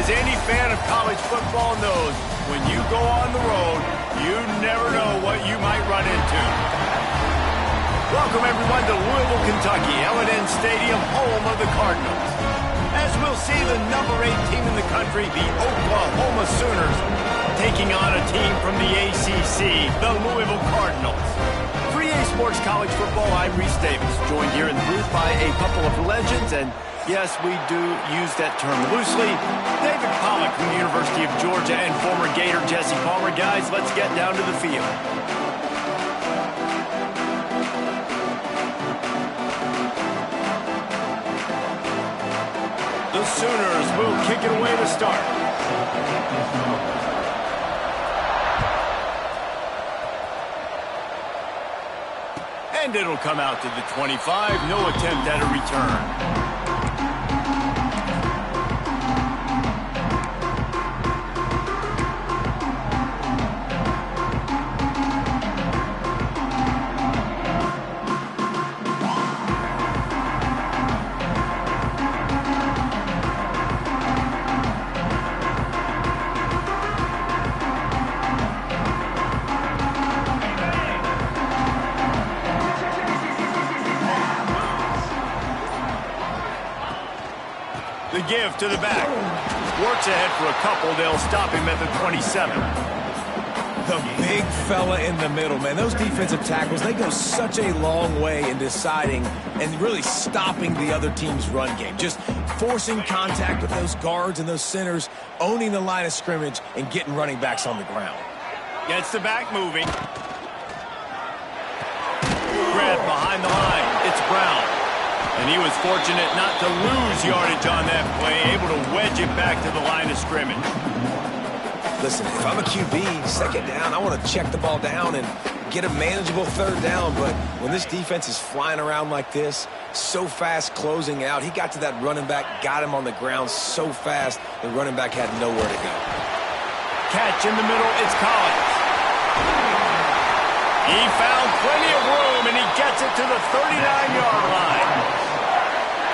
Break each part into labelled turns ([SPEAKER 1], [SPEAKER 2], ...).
[SPEAKER 1] any fan of college football knows, when you go on the road, you never know what you might run into. Welcome, everyone, to Louisville, Kentucky, L&N Stadium, home of the Cardinals. As we'll see, the number 8 team in the country, the Oklahoma Sooners, taking on a team from the ACC, the Louisville Cardinals. For EA Sports College Football, I'm Reese Davis, joined here in the booth by a couple of legends, and yes, we do use that term loosely. David Pollack from the University of Georgia and former Gator Jesse Palmer. Guys, let's get down to the field. The Sooners will kick it away to start. And it'll come out to the 25. No attempt at a return. The give to the back. Works ahead for a couple. They'll stop him at the 27.
[SPEAKER 2] The big fella in the middle, man. Those defensive tackles, they go such a long way in deciding and really stopping the other team's run game. Just forcing contact with those guards and those centers, owning the line of scrimmage, and getting running backs on the ground.
[SPEAKER 1] Gets the back moving. Grab behind the line. It's Brown. And he was fortunate not to lose yardage on that play, able to wedge it back to the line of scrimmage.
[SPEAKER 2] Listen, if I'm a QB, second down, I want to check the ball down and get a manageable third down. But when this defense is flying around like this, so fast closing out, he got to that running back, got him on the ground so fast, the running back had nowhere to go.
[SPEAKER 1] Catch in the middle, it's Collins. He found plenty of room, and he gets it to the 39-yard line.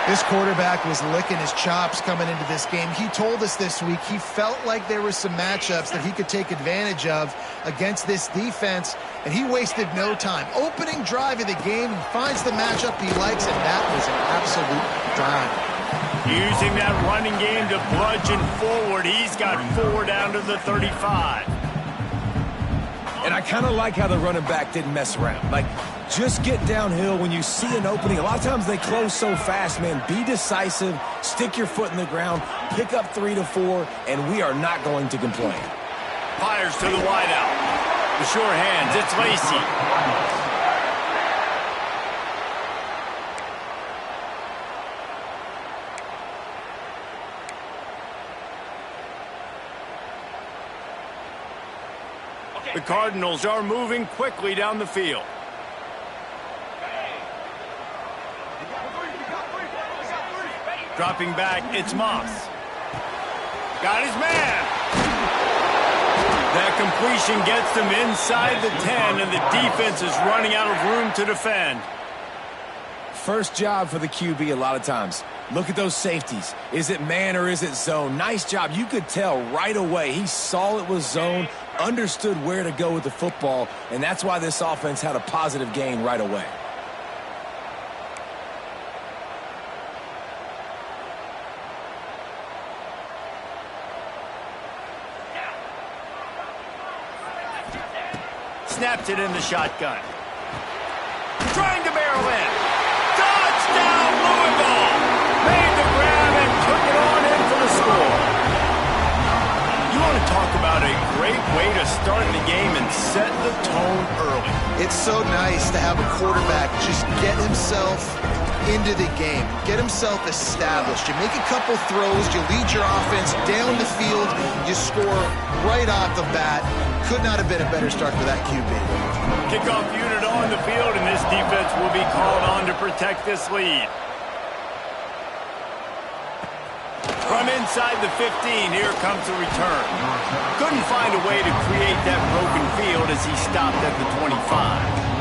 [SPEAKER 3] This quarterback was licking his chops coming into this game. He told us this week he felt like there were some matchups that he could take advantage of against this defense, and he wasted no time. Opening drive of the game, he finds the matchup he likes, and that was an absolute dime.
[SPEAKER 1] Using that running game to bludgeon forward, he's got 4 down to the 35.
[SPEAKER 2] And I kind of like how the running back didn't mess around. Like, just get downhill when you see an opening. A lot of times they close so fast, man. Be decisive, stick your foot in the ground, pick up 3 to 4, and we are not going to complain.
[SPEAKER 1] Fires to the wideout. The sure hands, it's Lacey. The Cardinals are moving quickly down the field. Dropping back, it's Moss. Got his man. That completion gets them inside the 10, and the defense is running out of room to defend.
[SPEAKER 2] First job for the QB a lot of times. Look at those safeties. Is it man or is it zone? Nice job. You could tell right away. He saw it was zone, understood where to go with the football, and that's why this offense had a positive gain right away.
[SPEAKER 1] Snapped it in the shotgun. Trying to barrel in. Touchdown, Louisville! Made the grab and took it on in for the score. You want to talk about a great way to start the game and set the tone early.
[SPEAKER 3] It's so nice to have a quarterback just get himself into the game, get himself established. You make a couple throws, you lead your offense down the field, you score right off the bat. Could not have been a better start for that QB.
[SPEAKER 1] Kickoff unit on the field, and this defense will be called on to protect this lead. From inside the 15, here comes the return. Couldn't find a way to create that broken field as he stopped at the 25.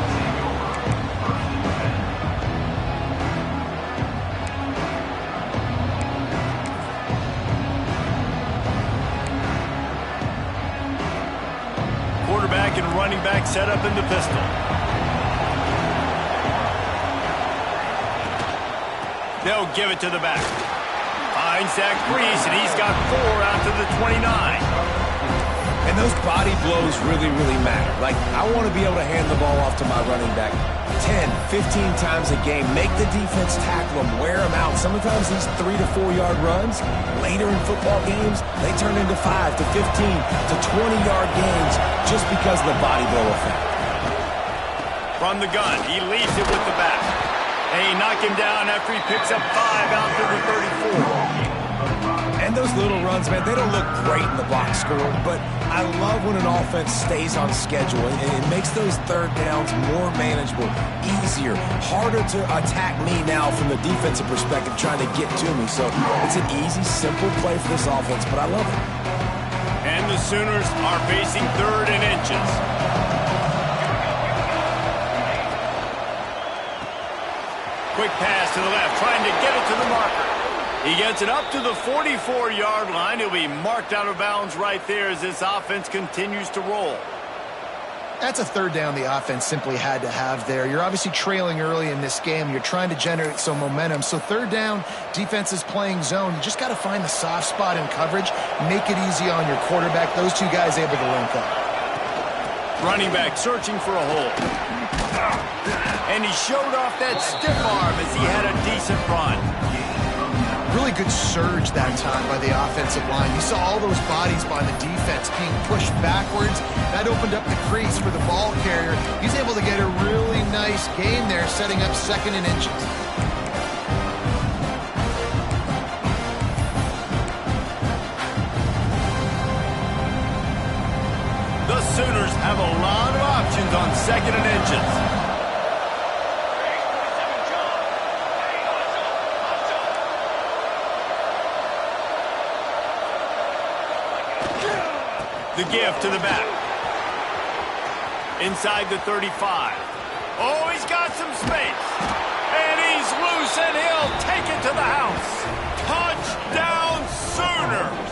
[SPEAKER 1] running back set up in the pistol. They'll give it to the back. Finds that crease, and he's got 4 out to the 29.
[SPEAKER 2] And those body blows really, really matter. Like, I want to be able to hand the ball off to my running back 10, 15 times a game. Make the defense tackle him, wear him out. Sometimes these 3 to 4 yard runs, later in football games, they turn into 5 to 15 to 20-yard games just because of the body blow effect.
[SPEAKER 1] From the gun, he leaves it with the back. And he knocked him down after he picks up 5 out to the 34.
[SPEAKER 2] And those little runs, man, they don't look great in the box score, but I love when an offense stays on schedule, and it makes those third downs more manageable, easier, harder to attack me now from the defensive perspective trying to get to me. So it's an easy, simple play for this offense, but I love it.
[SPEAKER 1] And the Sooners are facing 3rd and inches. Quick pass to the left, trying to get it to the marker. He gets it up to the 44-yard line. He'll be marked out of bounds right there as this offense continues to roll.
[SPEAKER 3] That's a 3rd down the offense simply had to have there. You're obviously trailing early in this game. You're trying to generate some momentum. So 3rd down, defense is playing zone. You just got to find the soft spot in coverage, make it easy on your quarterback. Those two guys able to link up.
[SPEAKER 1] Running back searching for a hole. And he showed off that stiff arm as he had a decent run.
[SPEAKER 3] Really good surge that time by the offensive line. You saw all those bodies by the defense being pushed backwards. That opened up the crease for the ball carrier. He's able to get a really nice gain there, setting up 2nd and inches.
[SPEAKER 1] The Sooners have a lot of options on 2nd and inches. The give to the back. Inside the 35. Oh, he's got some space. And he's loose, and he'll take it to the house. Touchdown, Sooners!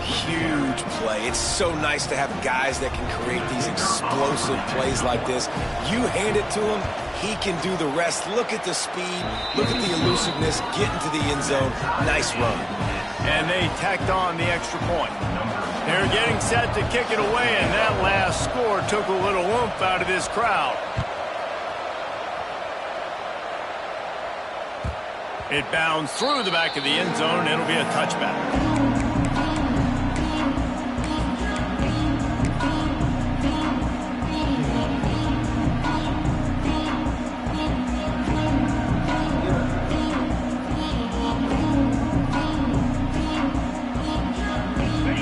[SPEAKER 2] Huge play. It's so nice to have guys that can create these explosive plays like this. You hand it to him, he can do the rest. Look at the speed, look at the elusiveness, get into the end zone. Nice run.
[SPEAKER 1] And they tacked on the extra point. They're getting set to kick it away, and that last score took a little oomph out of this crowd. It bounds through the back of the end zone. It'll be a touchback.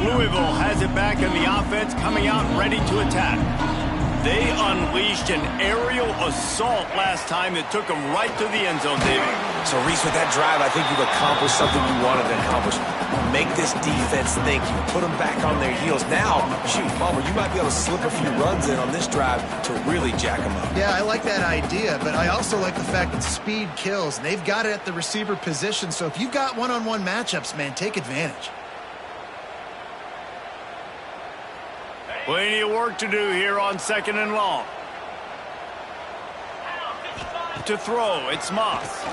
[SPEAKER 1] Louisville has it back in the offense, coming out ready to attack. They unleashed an aerial assault last time that took them right to the end zone, David.
[SPEAKER 2] So, Reese, with that drive, I think you've accomplished something you wanted to accomplish. Make this defense think. You put them back on their heels. Now, shoot, Palmer, you might be able to slip a few runs in on this drive to really jack them up.
[SPEAKER 3] Yeah, I like that idea, but I also like the fact that speed kills, and they've got it at the receiver position. So if you've got one-on-one matchups, man, take advantage.
[SPEAKER 1] Plenty of work to do here on 2nd and long. To throw, it's Moss.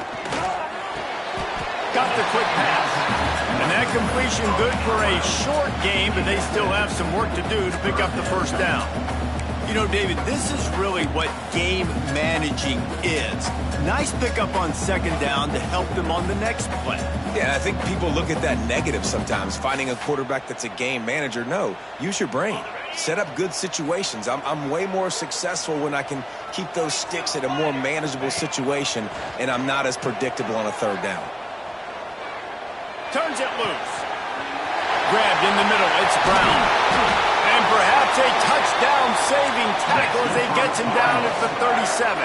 [SPEAKER 1] Got the quick pass. And that completion good for a short game, but they still have some work to do to pick up the 1st down. You know, David, this is really what game managing is. Nice pickup on 2nd down to help them on the next play.
[SPEAKER 2] Yeah, I think people look at that negative sometimes, finding a quarterback that's a game manager. No, use your brain. Set up good situations. I'm way more successful when I can keep those sticks at a more manageable situation, and I'm not as predictable on a 3rd down.
[SPEAKER 1] Turns it loose. Grabbed in the middle. It's Brown. And perhaps a touchdown-saving tackle as he gets him down at the 37.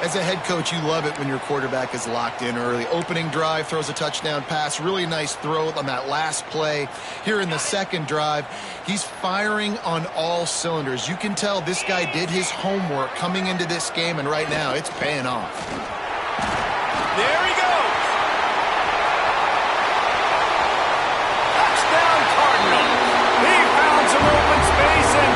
[SPEAKER 3] As a head coach, you love it when your quarterback is locked in early. Opening drive, throws a touchdown pass. Really nice throw on that last play. Here in the 2nd drive, he's firing on all cylinders. You can tell this guy did his homework coming into this game, and right now it's paying off.
[SPEAKER 1] There he goes. Touchdown, Cardinals. He found some open space, and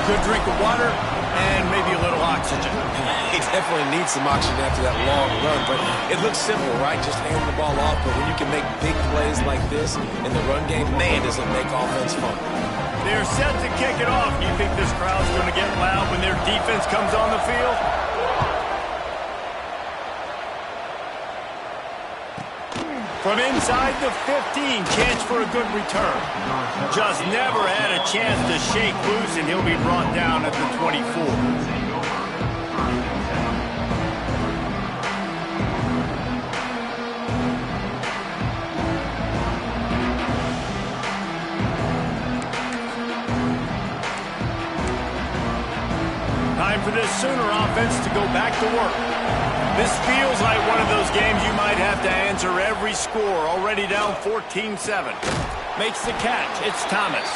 [SPEAKER 1] good drink of water, and maybe a little oxygen.
[SPEAKER 2] He definitely needs some oxygen after that long run, but it looks simple, right? Just hand the ball off, but when you can make big plays like this in the run game, man, does it make offense fun.
[SPEAKER 1] They're set to kick it off. Do you think this crowd's going to get loud when their defense comes on the field? From inside the 15, chance for a good return. Just never had a chance to shake loose, and he'll be brought down at the 24. Time for this Sooner offense to go back to work. This feels like one of those games you might have to answer every score. Already down 14-7. Makes the catch. It's Thomas.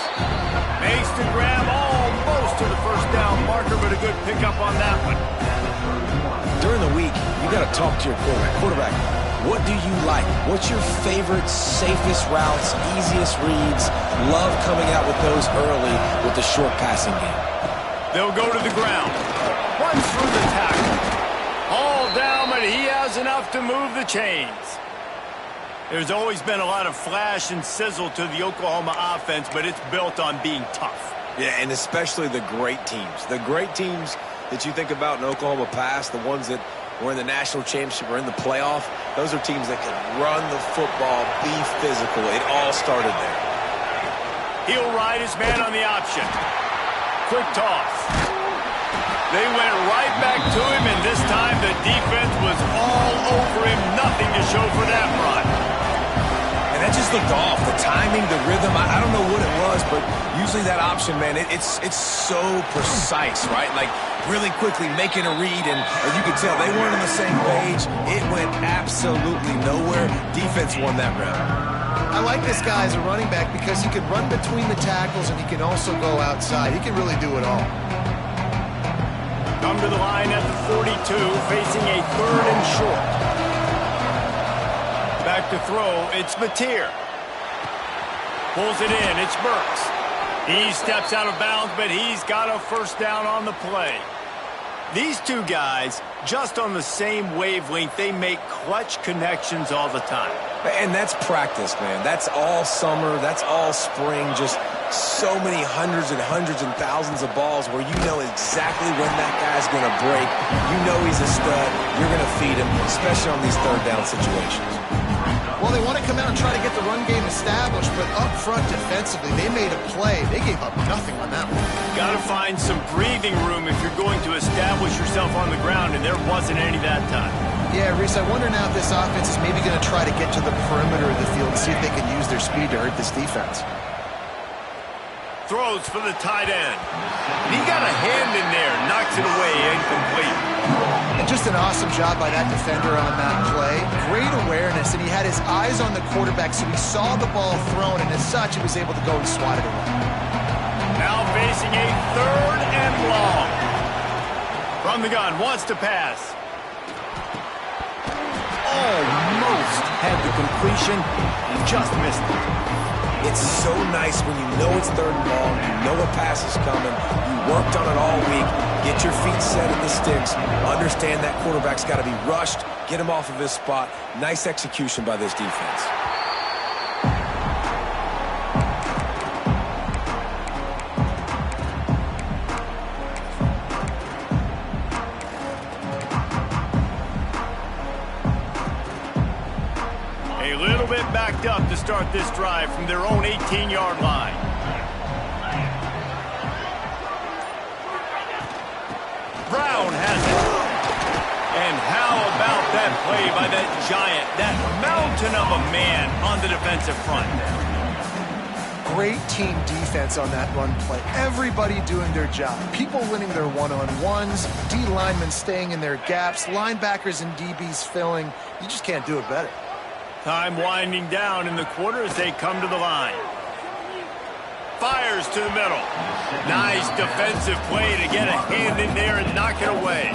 [SPEAKER 1] Makes the grab almost to the first down marker, but a good pickup on that one.
[SPEAKER 2] During the week, you got to talk to your quarterback. Quarterback, what do you like? What's your favorite, safest routes, easiest reads? Love coming out with those early with the short passing game.
[SPEAKER 1] They'll go to the ground. Runs through the tackle. All down, but he has enough to move the chains. There's always been a lot of flash and sizzle to the Oklahoma offense, but it's built on being tough.
[SPEAKER 2] Yeah, and especially the great teams. The great teams that you think about in Oklahoma past, the ones that were in the national championship or in the playoff, those are teams that can run the football, be physical. It all started there.
[SPEAKER 1] He'll ride his man on the option. Quick toss. They went right back to him, and this time the defense was all over him. Nothing to show for that run.
[SPEAKER 2] And that just looked off. The timing, the rhythm, I don't know what it was, but usually that option, man, it's so precise, right? Like really quickly making a read, and as you could tell, they weren't on the same page. It went absolutely nowhere. Defense won that round.
[SPEAKER 3] I like this guy as a running back because he can run between the tackles and he can also go outside. He can really do it all.
[SPEAKER 1] Come to the line at the 42, facing a 3rd and short. Back to throw, it's Mateer. Pulls it in, it's Burks. He steps out of bounds, but he's got a first down on the play. These two guys, just on the same wavelength, they make clutch connections all the time.
[SPEAKER 2] And that's practice, man. That's all summer. That's all spring. Just so many hundreds and thousands of balls where you know exactly when that guy's going to break. You know he's a stud. You're going to feed him, especially on these 3rd down situations.
[SPEAKER 3] Well, they want to come out and try to get the run game established, but up front defensively, they made a play. They gave up nothing on that one.
[SPEAKER 1] Got to find some breathing room if you're going to establish yourself on the ground, and there wasn't any that time.
[SPEAKER 3] Yeah, Reese, I wonder now if this offense is maybe going to try to get to the perimeter of the field and see if they can use their speed to hurt this defense.
[SPEAKER 1] Throws for the tight end. He got a hand in there, knocks it away, incomplete.
[SPEAKER 3] And just an awesome job by that defender on that play. Great awareness, and he had his eyes on the quarterback, so he saw the ball thrown, and as such, he was able to go and swat it away.
[SPEAKER 1] Now facing a 3rd and long. From the gun, wants to pass. Almost had the completion, just missed it.
[SPEAKER 2] It's so nice when you know it's 3rd and long, you know a pass is coming, you worked on it all week, get your feet set in the sticks, understand that quarterback's got to be rushed, get him off of his spot. Nice execution by this defense.
[SPEAKER 1] Backed up to start this drive from their own 18-yard line. Brown has it. And how about that play by that giant, that mountain of a man on the defensive front?
[SPEAKER 3] Great team defense on that run play. Everybody doing their job. People winning their one-on-ones, D linemen staying in their gaps, linebackers and DBs filling. You just can't do it better.
[SPEAKER 1] Time winding down in the quarter as they come to the line. Fires to the middle. Nice defensive play to get a hand in there and knock it away.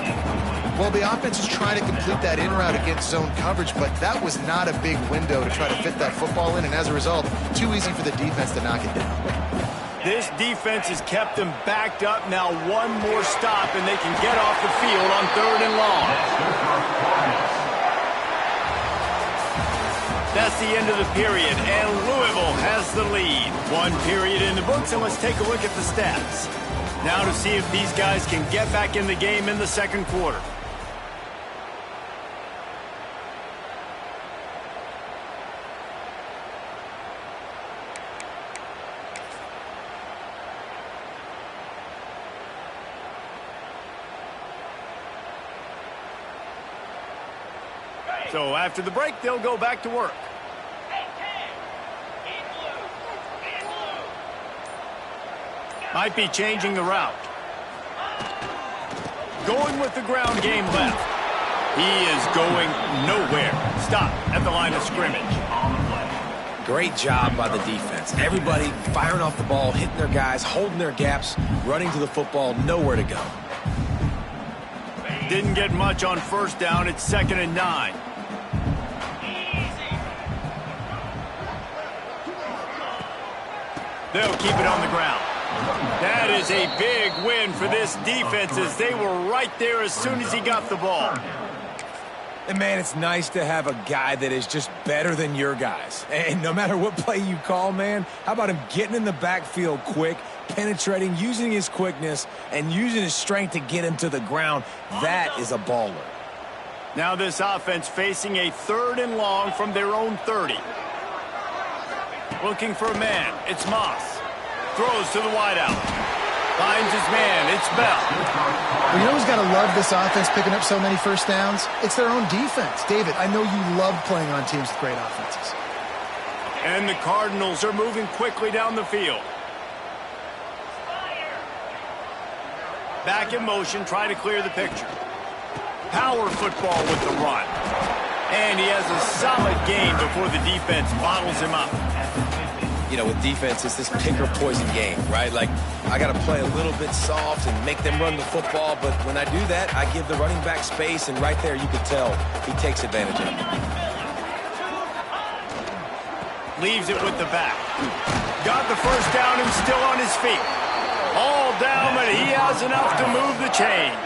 [SPEAKER 3] Well, the offense is trying to complete that in route against zone coverage, but that was not a big window to try to fit that football in, and as a result, too easy for the defense to knock it down.
[SPEAKER 1] This defense has kept them backed up. Now one more stop, and they can get off the field on 3rd and long. That's the end of the period, and Louisville has the lead. 1 period in the books, and let's take a look at the stats. Now to see if these guys can get back in the game in the 2nd quarter. So after the break, they'll go back to work. Might be changing the route. Going with the ground game left. He is going nowhere. Stop at the line of scrimmage.
[SPEAKER 2] Great job by the defense. Everybody firing off the ball, hitting their guys, holding their gaps, running to the football, nowhere to go.
[SPEAKER 1] Didn't get much on 1st down. It's 2nd and 9. They'll keep it on the ground. That is a big win for this defense as they were right there as soon as he got the ball.
[SPEAKER 2] And, man, it's nice to have a guy that is just better than your guys. And no matter what play you call, man, how about him getting in the backfield quick, penetrating, using his quickness, and using his strength to get him to the ground. That is a baller.
[SPEAKER 1] Now this offense facing a 3rd and long from their own 30. Looking for a man. It's Moss. Throws to the wideout. Finds his man. It's Bell.
[SPEAKER 3] Well, you know who's got to love this offense picking up so many 1st downs? It's their own defense. David, I know you love playing on teams with great offenses.
[SPEAKER 1] And the Cardinals are moving quickly down the field. Back in motion, try to clear the picture. Power football with the run. And he has a solid game before the defense bottles him up.
[SPEAKER 2] You know, with defense, it's this pick-or-poison game, right? Like, I got to play a little bit soft and make them run the football, but when I do that, I give the running back space, and right there you can tell he takes advantage of it.
[SPEAKER 1] Leaves it with the back. Got the 1st down and still on his feet. All down, but he has enough to move the chains.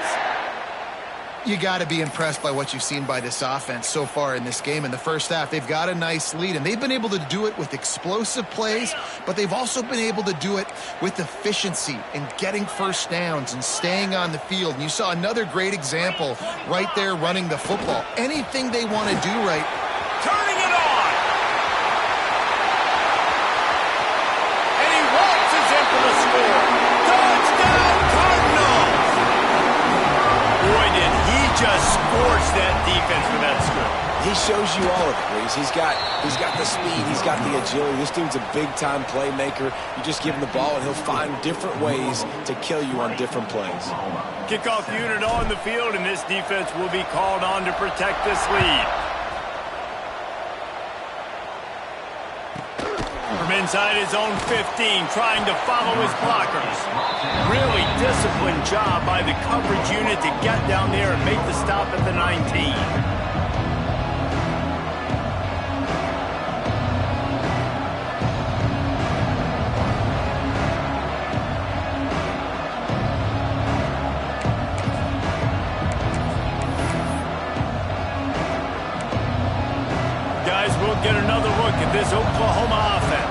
[SPEAKER 3] You got to be impressed by what you've seen by this offense so far in this game. In the 1st half, they've got a nice lead, and they've been able to do it with explosive plays, but they've also been able to do it with efficiency and getting 1st downs and staying on the field. And you saw another great example right there running the football. Anything they want to do right.
[SPEAKER 1] Turning it on! And he waltzes in for the score. Touchdown, Cardinals! Boy, did he just scorch that defense for that score.
[SPEAKER 2] He shows you all of it, Reese. He's got the speed, he's got the agility. This dude's a big-time playmaker. You just give him the ball, and he'll find different ways to kill you on different plays.
[SPEAKER 1] Kickoff unit on the field, and this defense will be called on to protect this lead. From inside his own 15, trying to follow his blockers. Really disciplined job by the coverage unit to get down there and make the stop at the 19. Guys, we'll get another look at this Oklahoma offense.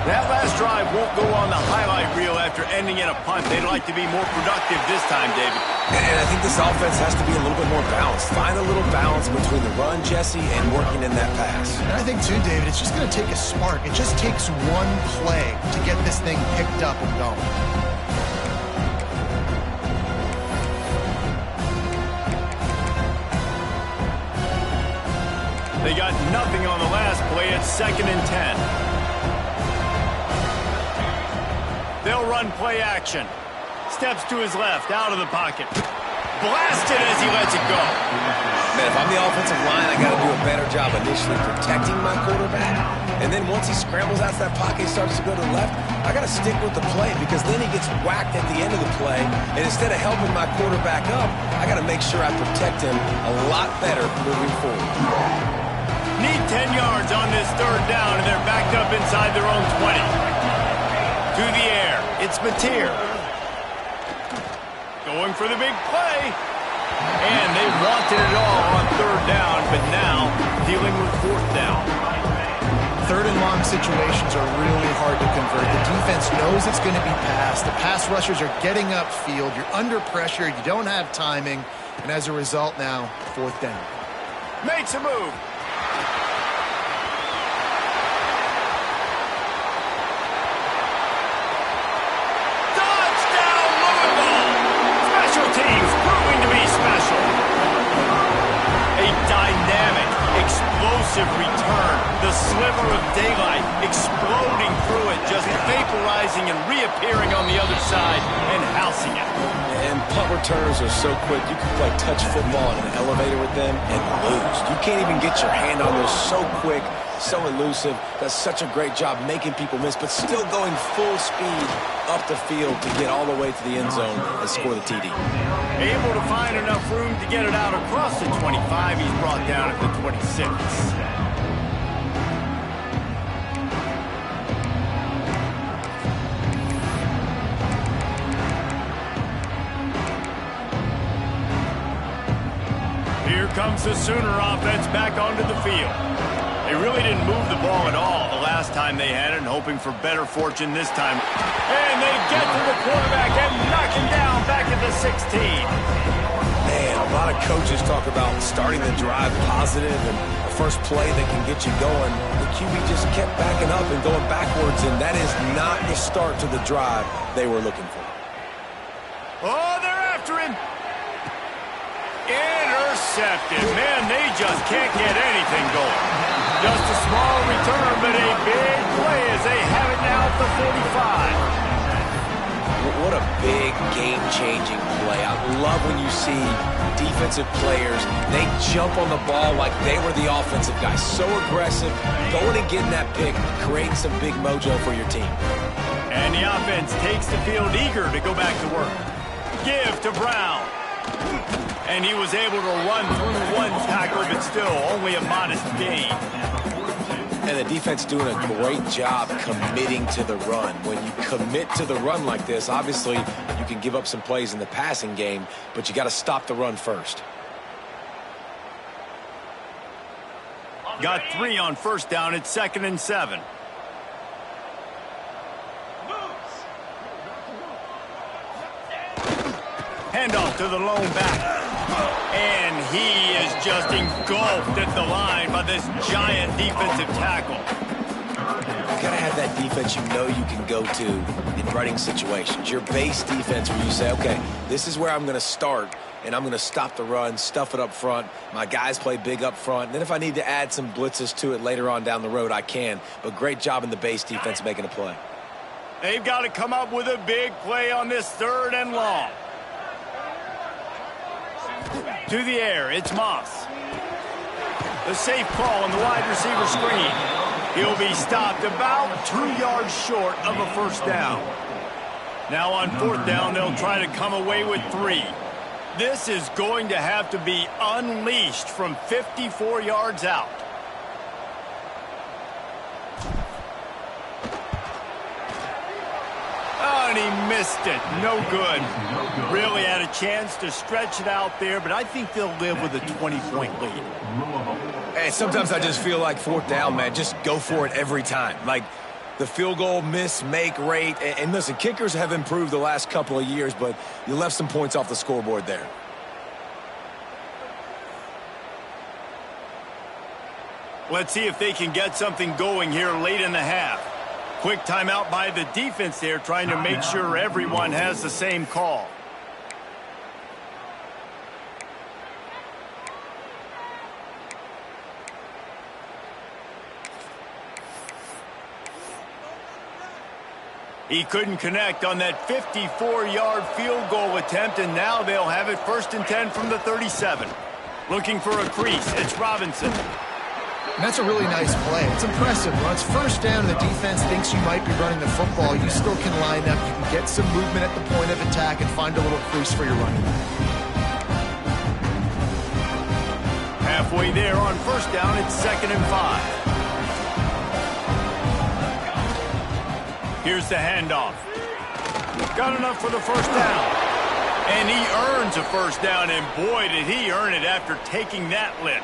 [SPEAKER 1] That last drive won't go on the highlight reel after ending in a punt. They'd like to be more productive this time, David.
[SPEAKER 2] And I think this offense has to be a little bit more balanced. Find a little balance between the run, Jesse, and working in that pass.
[SPEAKER 3] And I think, too, David, it's just going to take a spark. It just takes one play to get this thing picked up and going.
[SPEAKER 1] They got nothing on the last play. It's 2nd and 10. They'll run play action. Steps to his left, out of the pocket. Blasted as he lets it go.
[SPEAKER 2] Man, if I'm the offensive line, I got to do a better job initially protecting my quarterback. And then once he scrambles out to that pocket, he starts to go to the left, I got to stick with the play because then he gets whacked at the end of the play. And instead of helping my quarterback up, I got to make sure I protect him a lot better moving forward.
[SPEAKER 1] Need 10 yards on this 3rd down, and they're backed up inside their own 20. To the air, it's Mateer. Going for the big play. And they wanted it all on third down, but now dealing with fourth down.
[SPEAKER 3] Third and long situations are really hard to convert. The defense knows it's going to be passed. The pass rushers are getting upfield. You're under pressure. You don't have timing. And as a result now, fourth down.
[SPEAKER 1] Makes a move. Touchdown, Louisville! Special teams proving to be special. A dynamic, explosive return. The sliver of daylight exploding through it, just vaporizing and reappearing on the other side and housing it.
[SPEAKER 2] And punt returners are so quick, you can play touch football in an elevator with them and lose. You can't even get your hand on those. So quick, so elusive. Does such a great job making people miss, but still going full speed up the field to get all the way to the end zone and score the TD.
[SPEAKER 1] Able to find enough room to get it out across the 25. He's brought down at the 26. Here comes the Sooner offense back onto the field. They really didn't move the ball at all the last time they had it, and hoping for better fortune this time. And they get to the quarterback and knock him down back at the 16.
[SPEAKER 2] Man, a lot of coaches talk about starting the drive positive and the first play that can get you going. The QB just kept backing up and going backwards, and that is not the start to the drive they were looking for.
[SPEAKER 1] Oh, they're after him. Intercepted. Man, they just can't get anything going. Just a small return, but a big play as they have it now at the 45.
[SPEAKER 2] What a big game-changing play. I love when you see defensive players, they jump on the ball like they were the offensive guys. So aggressive, going and getting that pick, creating some big mojo for your team.
[SPEAKER 1] And the offense takes the field eager to go back to work. Give to Brown. And he was able to run through one tackle, but still only a modest gain.
[SPEAKER 2] And the defense doing a great job committing to the run. When you commit to the run like this, obviously you can give up some plays in the passing game, but you got to stop the run first.
[SPEAKER 1] Got 3 on first down. It's 2nd and 7. Handoff to the lone back. And he is just engulfed at the line by this giant defensive tackle.
[SPEAKER 2] You gotta have that defense you know you can go to in running situations. Your base defense where you say, okay, this is where I'm gonna start, and I'm gonna stop the run, stuff it up front. My guys play big up front. And then if I need to add some blitzes to it later on down the road, I can. But great job in the base defense making a play.
[SPEAKER 1] They've got to come up with a big play on this 3rd and long. To the air, it's Moss. The safe call on the wide receiver screen. He'll be stopped about 2 yards short of a first down. Now on 4th down, they'll try to come away with 3. This is going to have to be unleashed from 54 yards out. Oh, and he missed it. No good. Really had a chance to stretch it out there, but I think they'll live with a 20-point lead.
[SPEAKER 2] Hey, sometimes I just feel like 4th down, man, just go for it every time. Like the field goal miss-make rate. And listen, kickers have improved the last couple of years, but you left some points off the scoreboard there.
[SPEAKER 1] Let's see if they can get something going here late in the half. Quick timeout by the defense there, trying to make sure everyone has the same call. He couldn't connect on that 54-yard field goal attempt, and now they'll have it 1st and 10 from the 37. Looking for a crease, it's Robinson.
[SPEAKER 3] And that's a really nice play. It's impressive. When it's 1st down and the defense thinks you might be running the football, you still can line up. You can get some movement at the point of attack and find a little crease for your running back.
[SPEAKER 1] Halfway there on 1st down, it's 2nd and 5. Here's the handoff. Got enough for the first down. And he earns a first down, and boy, did he earn it after taking that lick.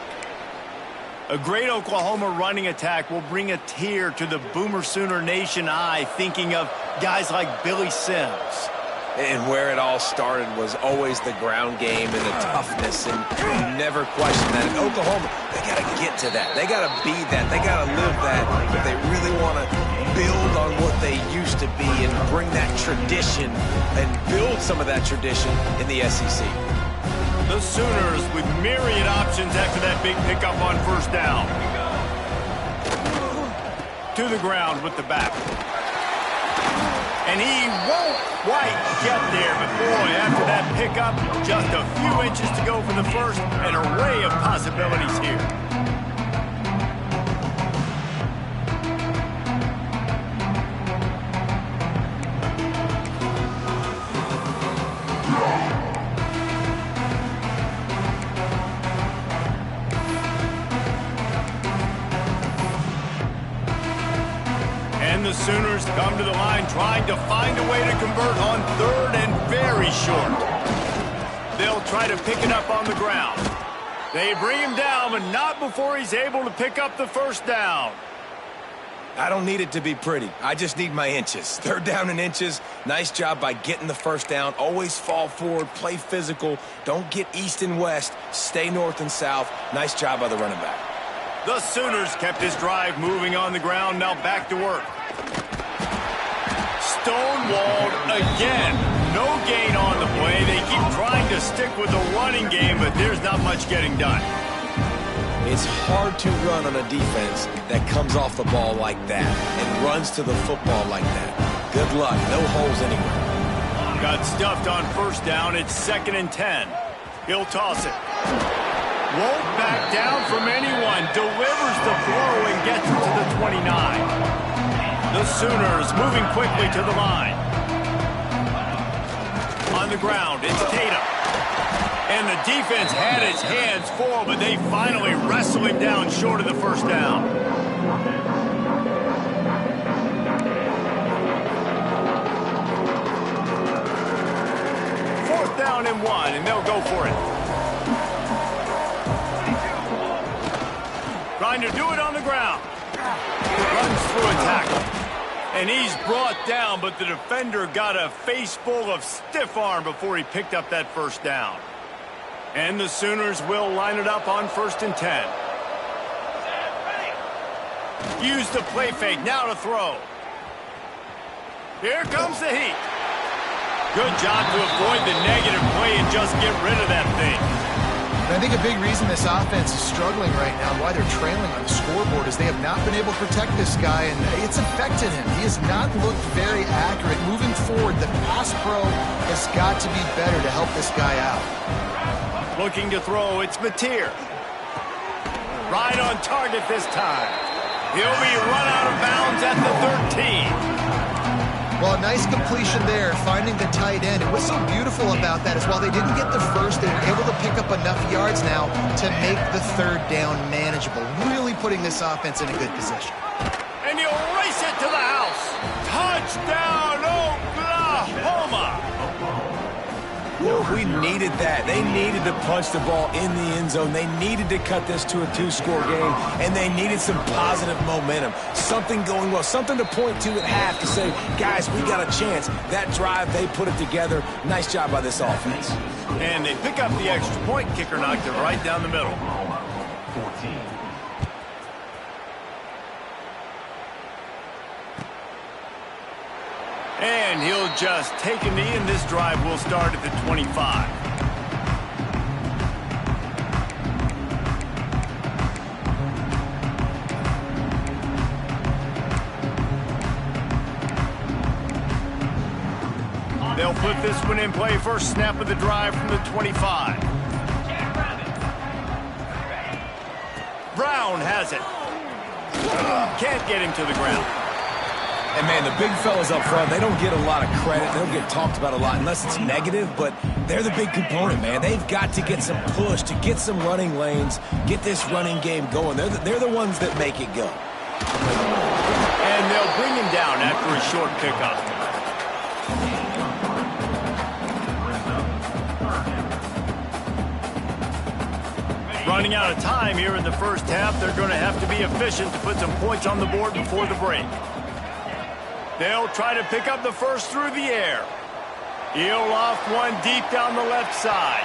[SPEAKER 1] A great Oklahoma running attack will bring a tear to the Boomer Sooner Nation eye, thinking of guys like Billy Sims.
[SPEAKER 2] And where it all started was always the ground game and the toughness, and you never question that. In Oklahoma, they got to get to that. They got to be that. They got to live that. But they really want to build on what they used to be and bring that tradition and build some of that tradition in the SEC.
[SPEAKER 1] The Sooners with myriad options after that big pickup on first down. To the ground with the back. And he won't quite get there, but boy, after that pickup, just a few inches to go for the first, an array of possibilities here. And the Sooners come to the line trying to find a way to convert on third and very short. They'll try to pick it up on the ground. They bring him down, but not before he's able to pick up the first down.
[SPEAKER 2] I don't need it to be pretty. I just need my inches. Third down in inches. Nice job by getting the first down. Always fall forward, play physical. Don't get east and west. Stay north and south. Nice job by the running back.
[SPEAKER 1] The Sooners kept this drive moving on the ground. Now back to work. Stonewalled again. No gain on the play. They keep trying to stick with the running game, but there's not much getting done.
[SPEAKER 2] It's hard to run on a defense that comes off the ball like that and runs to the football like that. Good luck. No holes anywhere.
[SPEAKER 1] Got stuffed on first down. It's 2nd and 10. He'll toss it. Won't back down from anyone. Delivers the throw and gets it to the 29. The Sooners moving quickly to the line. On the ground, it's Tatum. And the defense had its hands full, but they finally wrestle him down short of the first down. Fourth down and 1, and they'll go for it. Trying to do it on the ground. Runs through a tackle. And he's brought down, but the defender got a face full of stiff arm before he picked up that first down. And the Sooners will line it up on 1st and 10. Use the play fake, now to throw. Here comes the heat. Good job to avoid the negative play and just get rid of that thing.
[SPEAKER 3] And I think a big reason this offense is struggling right now, why they're trailing on the scoreboard, is they have not been able to protect this guy, and it's affected him. He has not looked very accurate. Moving forward, the pass pro has got to be better to help this guy out.
[SPEAKER 1] Looking to throw, it's Mateer. Right on target this time. He'll be run out of bounds at the 13.
[SPEAKER 3] Well, a nice completion there, finding the tight end. And what's so beautiful about that is while they didn't get the first, they were able to pick up enough yards now to make the third down manageable. Really putting this offense in a good position.
[SPEAKER 1] And he'll race it to the house. Touchdown, Oklahoma!
[SPEAKER 2] We needed that. They needed to punch the ball in the end zone. They needed to cut this to a 2-score game, and they needed some positive momentum. Something going well, something to point to at half to say, guys, we got a chance. That drive, they put it together. Nice job by this offense.
[SPEAKER 1] And they pick up the extra point. Kicker knocked it right down the middle. 14. And he'll just take a knee, and this drive will start at the 25. They'll put this one in play. First snap of the drive from the 25. Brown has it. Can't get him to the ground.
[SPEAKER 2] And, man, the big fellas up front, they don't get a lot of credit. They don't get talked about a lot unless it's negative, but they're the big component, man. They've got to get some push, to get some running lanes, get this running game going. They're the ones that make it go.
[SPEAKER 1] And they'll bring him down after a short pickup. Running out of time here in the first half, they're going to have to be efficient to put some points on the board before the break. They'll try to pick up the first through the air. He'll loft one deep down the left side.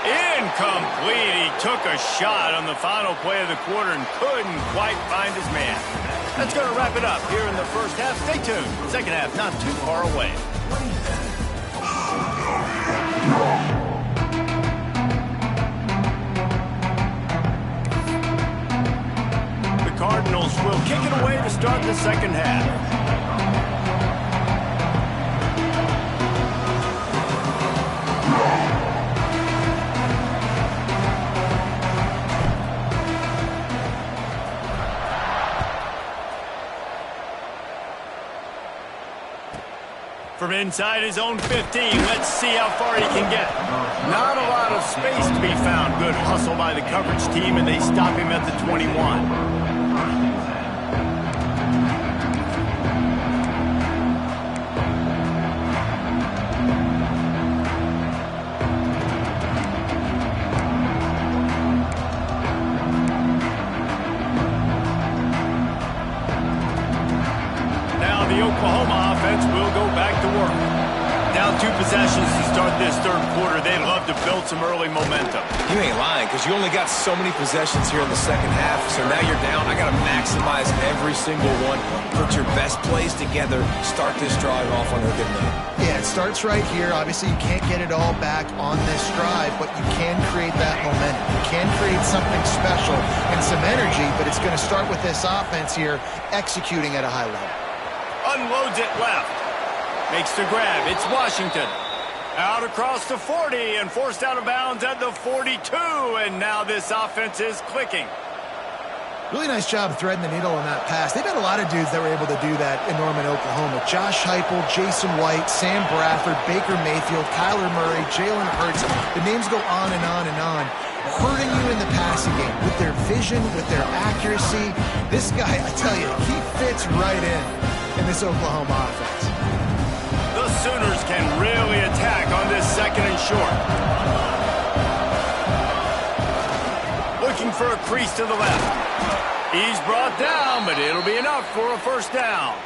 [SPEAKER 1] Incomplete. He took a shot on the final play of the quarter and couldn't quite find his man. That's going to wrap it up here in the first half. Stay tuned. Second half not too far away. The Cardinals will kick it away to start the second half. From inside his own 15, let's see how far he can get. Not a lot of space to be found. Good hustle by the coverage team, and they stop him at the 21. Oklahoma offense will go back to work. Down 2 possessions to start this third quarter. They'd love to build some early momentum.
[SPEAKER 2] You ain't lying, because you only got so many possessions here in the second half, so now you're down. I got to maximize every single one. Put your best plays together. Start this drive off on a good note.
[SPEAKER 3] Yeah, it starts right here. Obviously, you can't get it all back on this drive, but you can create that momentum. You can create something special and some energy, but it's going to start with this offense here executing at a high level.
[SPEAKER 1] Unloads it left. Makes the grab. It's Washington. Out across the 40 and forced out of bounds at the 42. And now this offense is clicking.
[SPEAKER 3] Really nice job threading the needle on that pass. They've had a lot of dudes that were able to do that in Norman, Oklahoma. Josh Heupel, Jason White, Sam Bradford, Baker Mayfield, Kyler Murray, Jalen Hurts. The names go on and on and on. Hurting you in the passing game with their vision, with their accuracy. This guy, I tell you, he fits right in this Oklahoma offense.
[SPEAKER 1] The Sooners can really attack on this second and short. Looking for a crease to the left. He's brought down, but it'll be enough for a first down.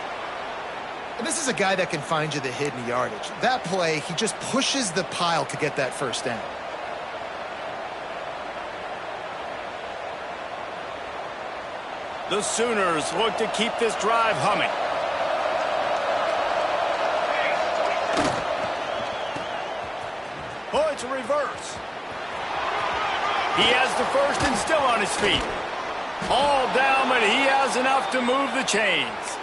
[SPEAKER 3] And this is a guy that can find you the hidden yardage. That play, he just pushes the pile to get that first down.
[SPEAKER 1] The Sooners look to keep this drive humming. Oh, it's a reverse. He has the first and still on his feet. All down, but he has enough to move the chains.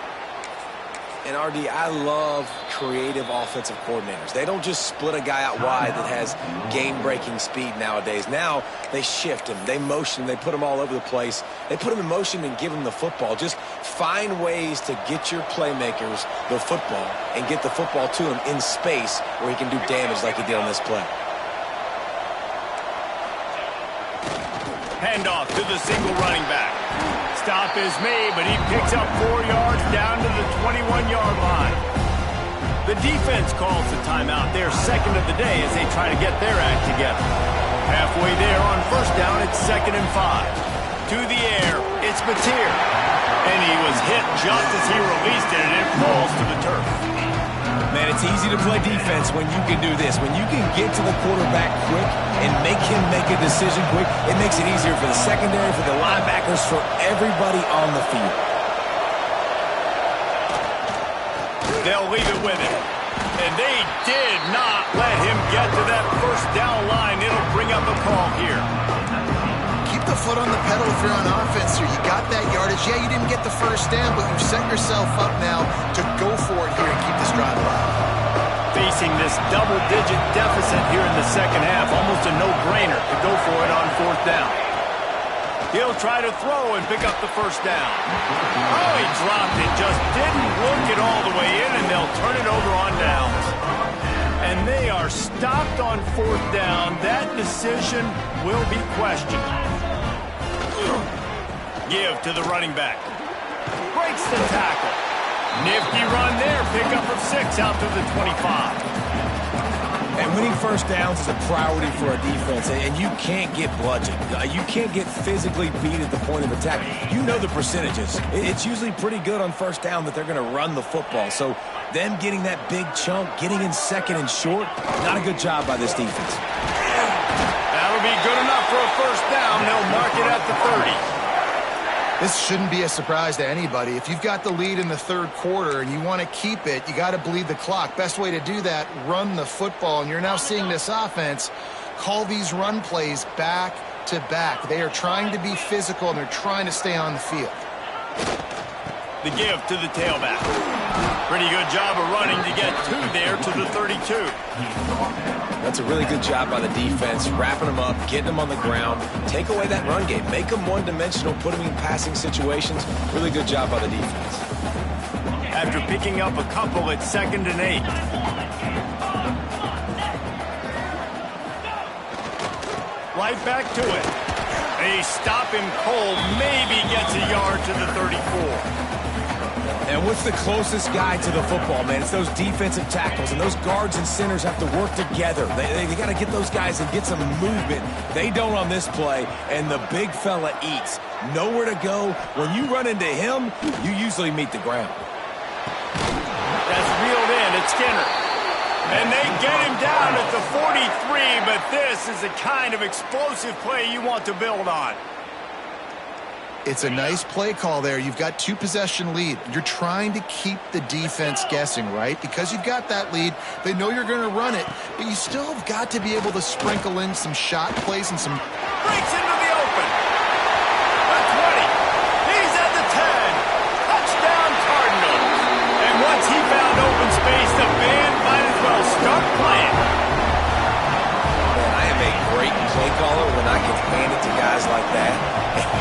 [SPEAKER 2] And RD, I love creative offensive coordinators. They don't just split a guy out wide that has game-breaking speed nowadays. Now they shift him, they motion, they put him all over the place. They put him in motion and give him the football. Just find ways to get your playmakers the football and get the football to him in space where he can do damage like he did on this play.
[SPEAKER 1] Handoff to the single running back. Stop is made, but he picks up 4 yards down to the 21-yard line. The defense calls the timeout. They're second of the day as they try to get their act together. Halfway there on first down, it's 2nd and 5. To the air, it's Mateer. And he was hit just as he released it, and it falls to the turf.
[SPEAKER 2] Man, it's easy to play defense when you can do this. When you can get to the quarterback quick and make him make a decision quick, it makes it easier for the secondary, for the linebackers, for everybody on the field.
[SPEAKER 1] They'll leave it with him. And they did not let him get to that first down line. It'll bring up a call here.
[SPEAKER 3] Keep the foot on the pedal if you're on offense here. You got that yardage. Yeah, you didn't get the first down, but you've set yourself up now to go for it here and keep this drive alive.
[SPEAKER 1] Facing this double-digit deficit here in the second half, almost a no-brainer to go for it on 4th down. He'll try to throw and pick up the first down. Oh, he dropped it, just didn't look it all the way in, and they'll turn it over on downs. And they are stopped on 4th down. That decision will be questioned. Give to the running back. Breaks the tackle. Nifty run there. Pickup of 6 out to the 25.
[SPEAKER 2] And winning first downs is a priority for a defense, and you can't get bludgeoned. You can't get physically beat at the point of attack. You know the percentages. It's usually pretty good on first down that they're going to run the football. So them getting that big chunk, getting in second and short, not a good job by this defense.
[SPEAKER 1] That'll be good enough for a first down. They'll mark it at the 30.
[SPEAKER 3] This shouldn't be a surprise to anybody. If you've got the lead in the third quarter and you want to keep it, you got to bleed the clock. Best way to do that, run the football. And you're now seeing this offense call these run plays back to back. They are trying to be physical, and they're trying to stay on the field.
[SPEAKER 1] The give to the tailback. Pretty good job of running to get 2 there to the 32.
[SPEAKER 2] That's a really good job by the defense, wrapping them up, getting them on the ground. Take away that run game. Make them one-dimensional, put them in passing situations. Really good job by the defense.
[SPEAKER 1] After picking up a couple, it's 2nd and 8. Right back to it. They stop him cold, maybe gets a yard to the 34.
[SPEAKER 2] And what's the closest guy to the football, man? It's those defensive tackles, and those guards and centers have to work together. They got to get those guys and get some movement. They don't on this play, and the big fella eats. Nowhere to go. When you run into him, you usually meet the ground.
[SPEAKER 1] That's reeled in. It's Skinner. And they get him down at the 43, but this is the kind of explosive play you want to build on.
[SPEAKER 3] It's a nice play call there. You've got 2-possession lead. You're trying to keep the defense guessing, right? Because you've got that lead. They know you're going to run it, but you still have got to be able to sprinkle in some shot plays and some...
[SPEAKER 1] Breaks into the open. The 20. He's at the 10. Touchdown Cardinals. And once he found open space, the band might as well start playing.
[SPEAKER 2] Man, I am a great play caller when I can hand it to guys like that.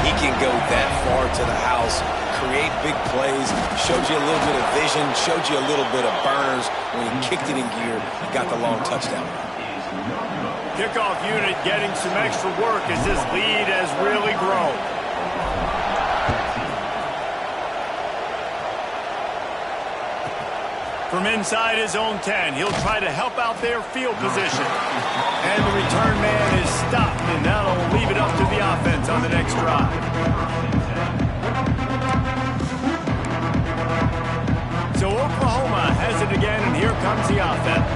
[SPEAKER 2] He can go that far to the house, create big plays, showed you a little bit of vision, showed you a little bit of burners. When he kicked it in gear, he got the long touchdown.
[SPEAKER 1] Kickoff unit getting some extra work as this lead has really grown. From inside his own 10, he'll try to help out their field position. And the return man is stopped, and that'll leave it up to the offense on the next drive. So Oklahoma has it again, and here comes the offense.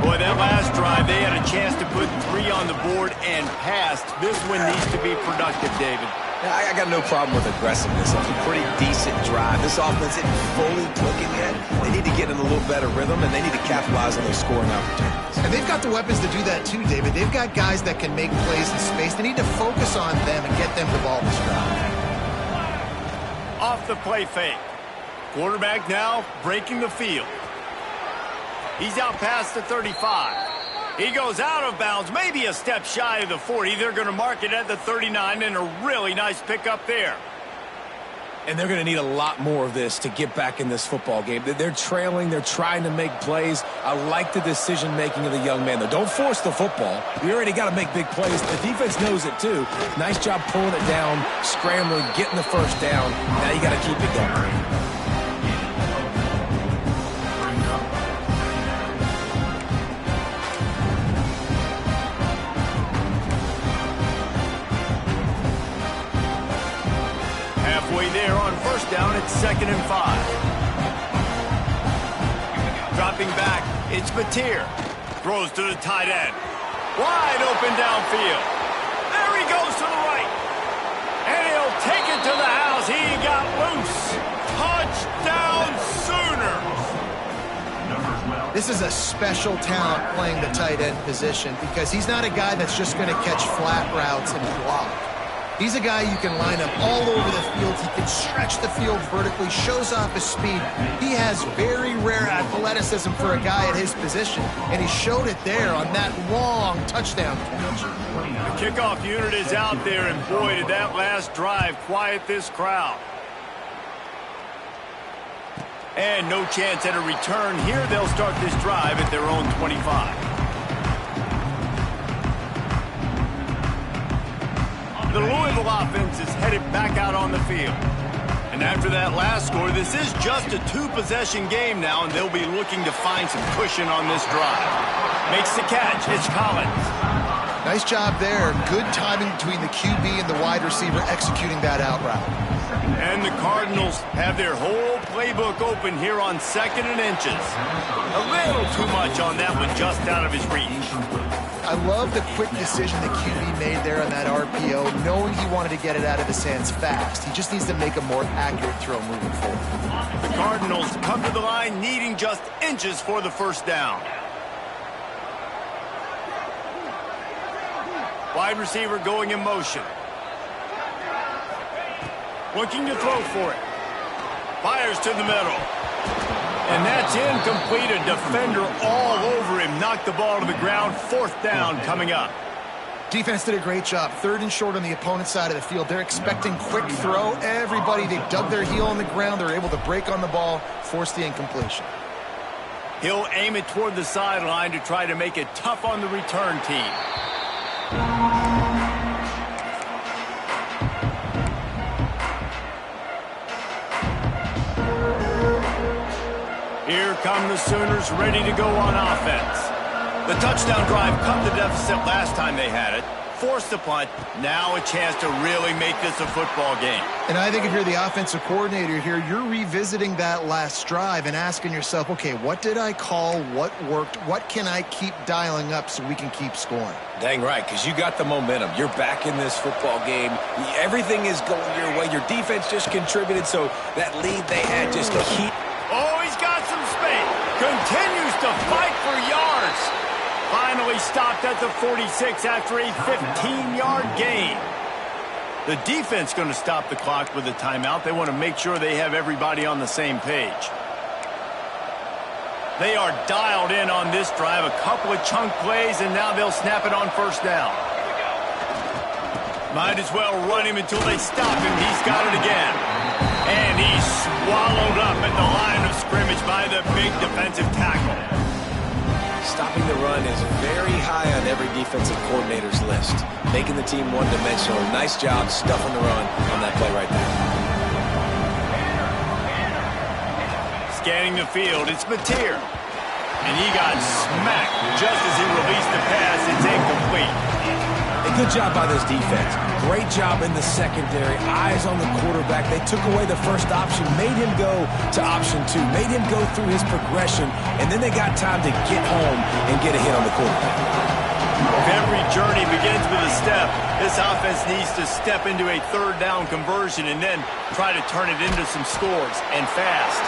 [SPEAKER 1] Boy, that last drive, they had a chance to put 3 on the board and passed. This one needs to be productive, David.
[SPEAKER 2] I got no problem with aggressiveness. It's a pretty decent drive. This offense isn't fully clicking yet. They need to get in a little better rhythm, and they need to capitalize on those scoring opportunities.
[SPEAKER 3] And they've got the weapons to do that too, David. They've got guys that can make plays in space. They need to focus on them and get them the ball this drive.
[SPEAKER 1] Off the play fake. Quarterback now breaking the field. He's out past the 35. He goes out of bounds, maybe a step shy of the 40. They're going to mark it at the 39, and a really nice pickup there.
[SPEAKER 2] And they're going to need a lot more of this to get back in this football game. They're trailing. They're trying to make plays. I like the decision-making of the young man, though. Don't force the football. You already got to make big plays. The defense knows it, too. Nice job pulling it down, scrambling, getting the first down. Now you got to keep it going.
[SPEAKER 1] There on first down, it's 2nd and 5. Dropping back, it's Mateer. Throws to the tight end. Wide open downfield. There he goes to the right. And he'll take it to the house. He got loose. Touchdown Sooners.
[SPEAKER 3] This is a special talent playing the tight end position because he's not a guy that's just going to catch flat routes and block. He's a guy you can line up all over the field. He can stretch the field vertically, shows off his speed. He has very rare athleticism for a guy at his position, and he showed it there on that long touchdown catch.
[SPEAKER 1] The kickoff unit is out there, and boy, did that last drive quiet this crowd. And no chance at a return here. They'll start this drive at their own 25. The Louisville offense is headed back out on the field. And And after that last score, this is just a two-possession game now, and they'll be looking to find some cushion on this drive. Makes the catch. It's Collins.
[SPEAKER 3] Nice job there. Good timing between the QB and the wide receiver executing that out route.
[SPEAKER 1] And the Cardinals have their whole playbook open here on 2nd and inches. A little too much on that one, just out of his reach.
[SPEAKER 3] I love the quick decision the QB made there on that RPO, knowing he wanted to get it out of his hands fast. He just needs to make a more accurate throw moving forward.
[SPEAKER 1] The Cardinals come to the line needing just inches for the first down. Wide receiver going in motion. Looking to throw for it. Fires to the middle. And that's incomplete. A defender all over him. Knocked the ball to the ground. 4th down coming up.
[SPEAKER 3] Defense did a great job. 3rd and short on the opponent's side of the field. They're expecting quick throw. Everybody, they dug their heel on the ground. They're able to break on the ball, force the incompletion.
[SPEAKER 1] He'll aim it toward the sideline to try to make it tough on the return team. Here come the Sooners ready to go on offense. The touchdown drive cut the deficit last time they had it. Forced the punt. Now a chance to really make this a football game.
[SPEAKER 3] And I think if you're the offensive coordinator here, you're revisiting that last drive and asking yourself, okay, what did I call? What worked? What can I keep dialing up so we can keep scoring?
[SPEAKER 2] Dang right, because you got the momentum. You're back in this football game. Everything is going your way. Your defense just contributed, so that lead they had just keep.
[SPEAKER 1] Oh, he's got some space. Continues to fight for yards. Finally stopped at the 46 after a 15-yard gain. The defense going to stop the clock with a timeout. They want to make sure they have everybody on the same page. They are dialed in on this drive. A couple of chunk plays, and now they'll snap it on 1st down. Might as well run him until they stop him. He's got it again. And he's swallowed up at the line of scrimmage by the big defensive tackle.
[SPEAKER 2] Stopping the run is very high on every defensive coordinator's list. Making the team one-dimensional. Nice job stuffing the run on that play right there.
[SPEAKER 1] Scanning the field, it's Mateer. And he got smacked just as he released the pass. It's incomplete.
[SPEAKER 2] A good job by this defense. Great job in the secondary. Eyes on the quarterback. They took away the first option, made him go to option 2, made him go through his progression, and then they got time to get home and get a hit on the quarterback.
[SPEAKER 1] If every journey begins with a step, this offense needs to step into a 3rd down conversion and then try to turn it into some scores, and fast.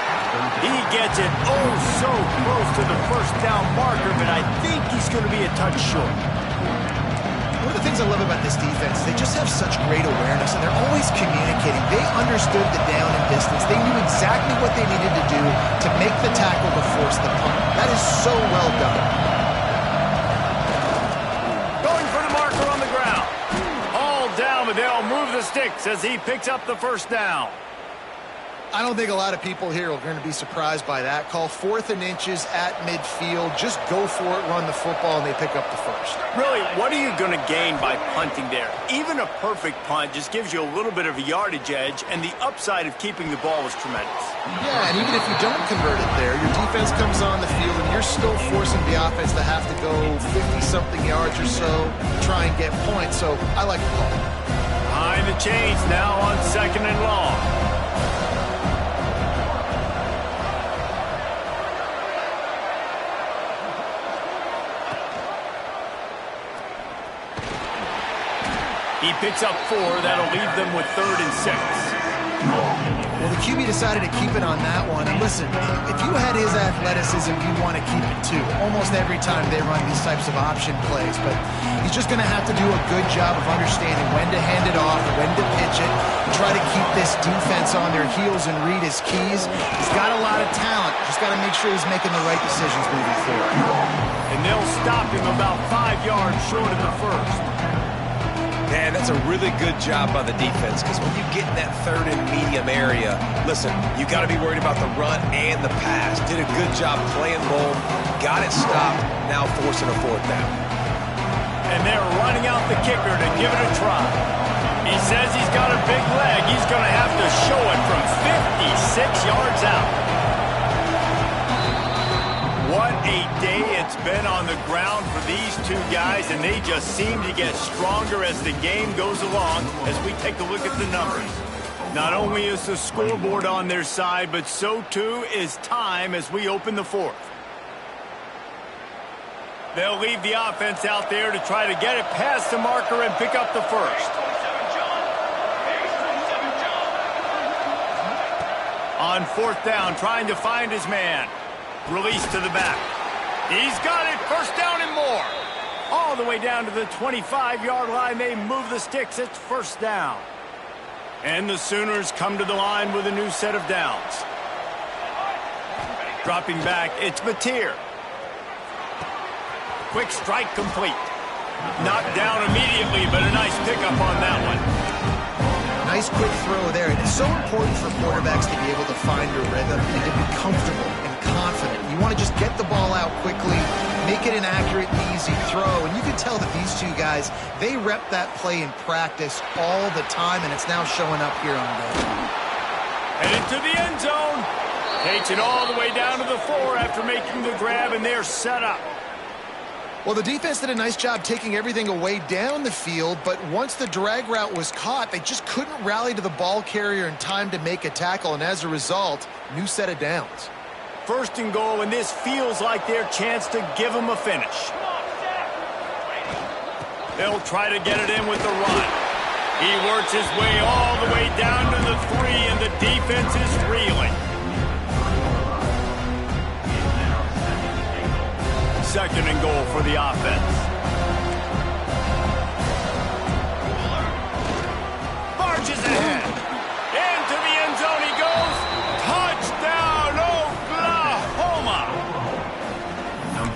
[SPEAKER 1] He gets it oh so close to the 1st down marker, but I think he's going to be a touch short.
[SPEAKER 3] One of the things I love about this defense, they just have such great awareness, and they're always communicating. They understood the down and distance. They knew exactly what they needed to do to make the tackle to force the punt. That is so well done.
[SPEAKER 1] Going for the marker on the ground. All down, but they'll move the sticks as he picks up the 1st down.
[SPEAKER 3] I don't think a lot of people here are going to be surprised by that call. 4th and inches at midfield. Just go for it, run the football, and they pick up the 1st.
[SPEAKER 1] Really, what are you going to gain by punting there? Even a perfect punt just gives you a little bit of a yardage edge, and the upside of keeping the ball is tremendous.
[SPEAKER 3] Yeah, and even if you don't convert it there, your defense comes on the field, and you're still forcing the offense to have to go 50-something yards or so to try and get points. So I like the call.
[SPEAKER 1] Behind the chains now on 2nd and long. He picks up 4. That'll leave them with 3rd and 6.
[SPEAKER 3] Well, the QB decided to keep it on that one. And listen, if you had his athleticism, you'd want to keep it too. Almost every time they run these types of option plays. But he's just going to have to do a good job of understanding when to hand it off, when to pitch it, and try to keep this defense on their heels and read his keys. He's got a lot of talent. Just got to make sure he's making the right decisions moving forward.
[SPEAKER 1] And they'll stop him about 5 yards short of the 1st.
[SPEAKER 2] Man, that's a really good job by the defense, because when you get in that 3rd and medium area, listen, you got to be worried about the run and the pass. Did a good job playing both, got it stopped, now forcing a 4th down.
[SPEAKER 1] And they're running out the kicker to give it a try. He says he's got a big leg. He's going to have to show it from 56 yards out. What a day it's been on the ground for these two guys, and they just seem to get stronger as the game goes along as we take a look at the numbers. Not only is the scoreboard on their side, but so too is time as we open the fourth. They'll leave the offense out there to try to get it past the marker and pick up the first. On fourth down, trying to find his man. Release to the back. He's got it. First down and more. All the way down to the 25-yard line. They move the sticks. It's first down. And the Sooners come to the line with a new set of downs. Dropping back, it's Mateer. Quick strike complete. Knocked down immediately, but a nice pickup on that one.
[SPEAKER 3] Nice quick throw there. And it's so important for quarterbacks to be able to find a rhythm and to be comfortable and confident. You want to just get the ball out quickly, make it an accurate, easy throw. And you can tell that these two guys, they rep that play in practice all the time, and it's now showing up here on game.
[SPEAKER 1] And into the end zone. Takes it all the way down to the 4 after making the grab, and they're set up.
[SPEAKER 3] Well, the defense did a nice job taking everything away down the field, but once the drag route was caught, they just couldn't rally to the ball carrier in time to make a tackle, and as a result, new set of downs.
[SPEAKER 1] First and goal, and this feels like their chance to give them a finish. They'll try to get it in with the run. He works his way all the way down to the 3, and the defense is reeling. Second and goal for the offense. Marches ahead. Into the end zone he goes. Touchdown, Oklahoma.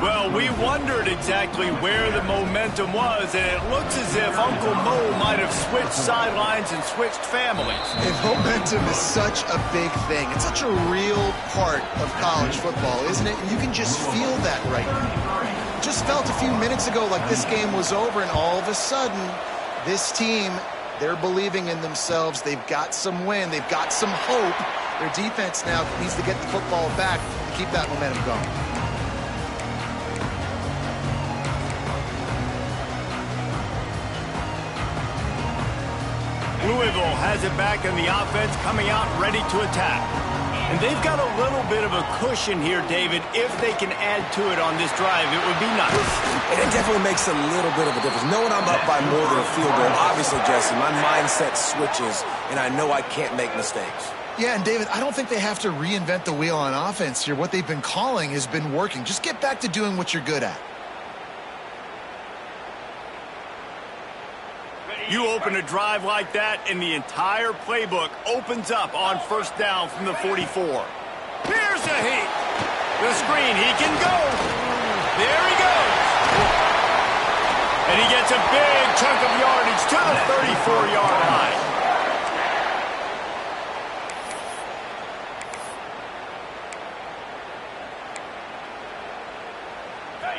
[SPEAKER 1] Well, we wondered exactly where the momentum was, and it looks as if Uncle Mo might have switched sidelines and switched families.
[SPEAKER 3] And momentum is such a big thing. It's such a real part of college football, isn't it? And you can just feel that right now. Just felt a few minutes ago like this game was over, and all of a sudden, this team, they're believing in themselves. They've got some wind. They've got some hope. Their defense now needs to get the football back to keep that momentum going.
[SPEAKER 1] Louisville has it back, and the offense coming out ready to attack. And they've got a little bit of a cushion here, David. If they can add to it on this drive, it would be nice.
[SPEAKER 2] And it definitely makes a little bit of a difference. Knowing I'm up by more than a field goal, obviously, Jesse, my mindset switches, and I know I can't make mistakes.
[SPEAKER 3] Yeah, and David, I don't think they have to reinvent the wheel on offense here. What they've been calling has been working. Just get back to doing what you're good at.
[SPEAKER 1] You open a drive like that, and the entire playbook opens up on first down from the 44. Here's a heat. The screen, he can go. There he goes. And he gets a big chunk of yardage to the 34-yard line.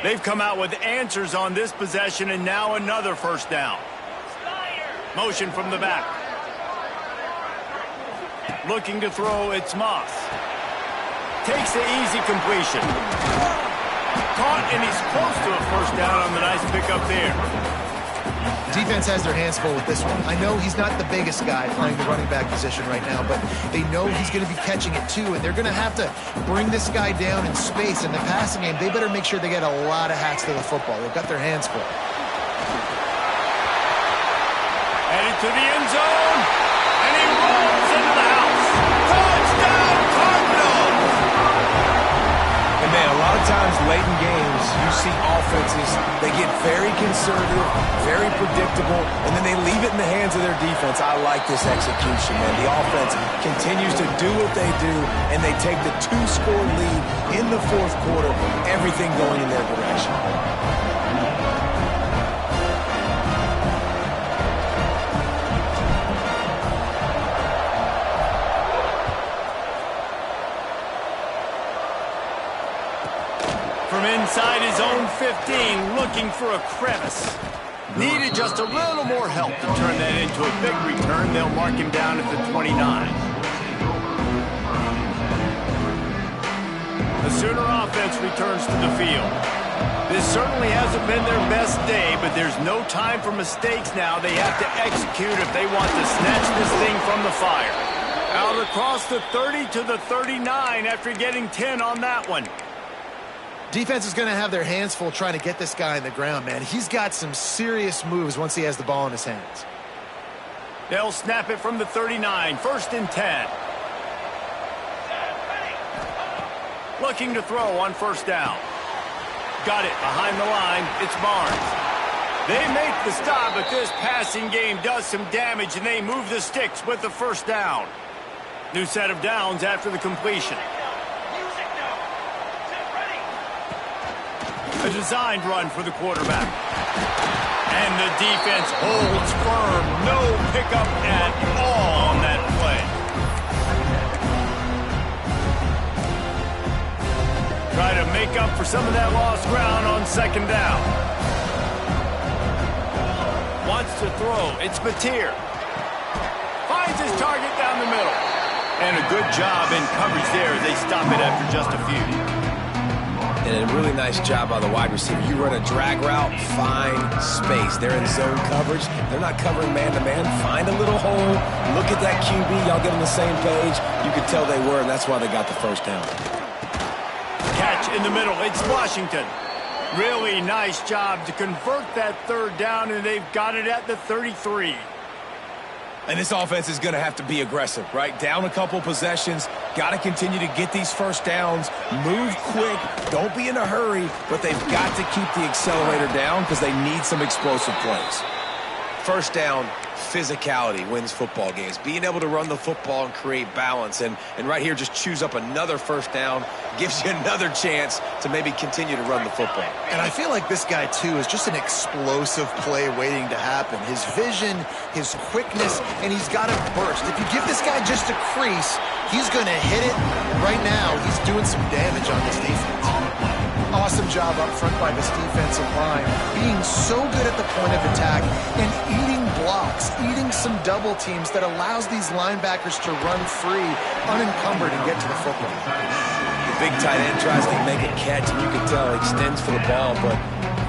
[SPEAKER 1] They've come out with answers on this possession, and now another first down. Motion from the back. Looking to throw, it's Moss. Takes the easy completion. Caught, and he's close to a first down on the nice pickup there.
[SPEAKER 3] Defense has their hands full with this one. I know he's not the biggest guy playing the running back position right now, but they know he's going to be catching it too, and they're going to have to bring this guy down in space. In the passing game, they better make sure they get a lot of hats to the football. They've got their hands full.
[SPEAKER 1] Headed to the end zone, and he rolls into the house. Touchdown, Cardinals!
[SPEAKER 2] And man, a lot of times late in games, you see offenses, they get very conservative, very predictable, and then they leave it in the hands of their defense. I like this execution, man. The offense continues to do what they do, and they take the 2-score lead in the fourth quarter, everything going in their direction.
[SPEAKER 1] From inside his own 15, looking for a crevice. Needed just a little more help to turn that into a big return. They'll mark him down at the 29. The Sooner offense returns to the field. This certainly hasn't been their best day, but there's no time for mistakes now. They have to execute if they want to snatch this thing from the fire. Out across the 30 to the 39 after getting 10 on that one.
[SPEAKER 3] Defense is going to have their hands full trying to get this guy on the ground, man. He's got some serious moves once he has the ball in his hands.
[SPEAKER 1] They'll snap it from the 39, 1st and 10. Looking to throw on 1st down. Got it behind the line. It's Barnes. They make the stop, but this passing game does some damage, and they move the sticks with the 1st down. New set of downs after the completion. A designed run for the quarterback. And the defense holds firm. No pickup at all on that play. Try to make up for some of that lost ground on 2nd down. Wants to throw. It's Mateer. Finds his target down the middle. And a good job in coverage there. They stop it after just a few.
[SPEAKER 2] And a really nice job by the wide receiver. You run a drag route, find space. They're in zone coverage. They're not covering man-to-man. Find a little hole. Look at that QB. Y'all get on the same page. You could tell they were, and that's why they got the 1st down.
[SPEAKER 1] Catch in the middle. It's Washington. Really nice job to convert that 3rd down, and they've got it at the 33.
[SPEAKER 2] And this offense is going to have to be aggressive, right? Down a couple possessions. Got to continue to get these 1st downs. Move quick. Don't be in a hurry, but they've got to keep the accelerator down because they need some explosive plays. 1st down, physicality wins football games. Being able to run the football and create balance. And right here, just choose up another 1st down. Gives you another chance to maybe continue to run the football.
[SPEAKER 3] And I feel like this guy, too, is just an explosive play waiting to happen. His vision, his quickness, and he's got a burst. If you give this guy just a crease, he's going to hit it. Right now, he's doing some damage on this defense. Awesome job up front by this defensive line, being so good at the point of attack and eating blocks, eating some double teams that allows these linebackers to run free, unencumbered, and get to the football.
[SPEAKER 2] The big tight end tries to make a catch, and you can tell he extends for the ball, but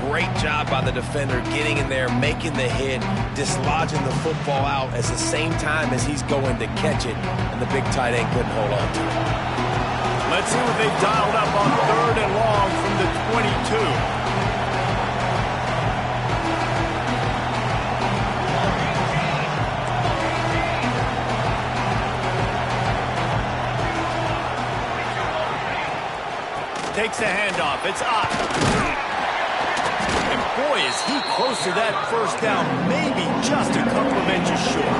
[SPEAKER 2] great job by the defender getting in there, making the hit, dislodging the football out at the same time as he's going to catch it, and the big tight end couldn't hold on to it.
[SPEAKER 1] Let's see what they've dialed up on 3rd and long from the 22. Takes the handoff. It's up. And boy, is he close to that 1st down. Maybe just a couple of inches short.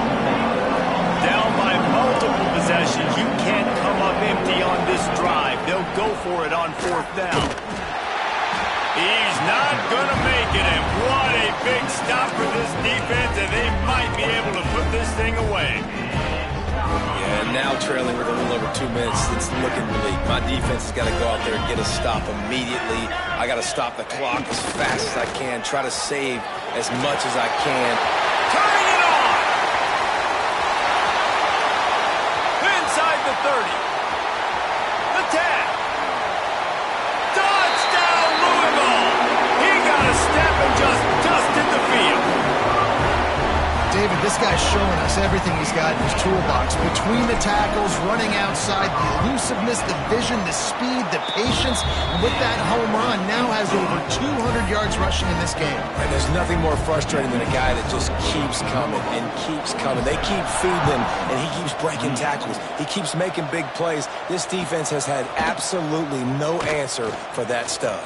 [SPEAKER 1] Down by multiple possessions. You can't come up empty on this drive. They'll go for it on 4th down. He's not going to make it, and what a big stop for this defense, and they might be able to put this thing away.
[SPEAKER 2] Yeah, and now trailing with a little over 2 minutes, it's looking bleak. My defense has got to go out there and get a stop immediately. I got to stop the clock as fast as I can, try to save as much as I can.
[SPEAKER 1] Turning it on! Inside the 30. The 10. Touchdown, Louisville! He got a step and just dusted the field.
[SPEAKER 3] David, this guy's showing us everything he's got in his toolbox. Between the tackles, running outside, the elusiveness, the vision, the speed, the patience. And with that home run, now has over 200 yards rushing in this game.
[SPEAKER 2] And there's nothing more frustrating than a guy that just keeps coming and keeps coming. They keep feeding him, and he keeps breaking tackles. He keeps making big plays. This defense has had absolutely no answer for that stud.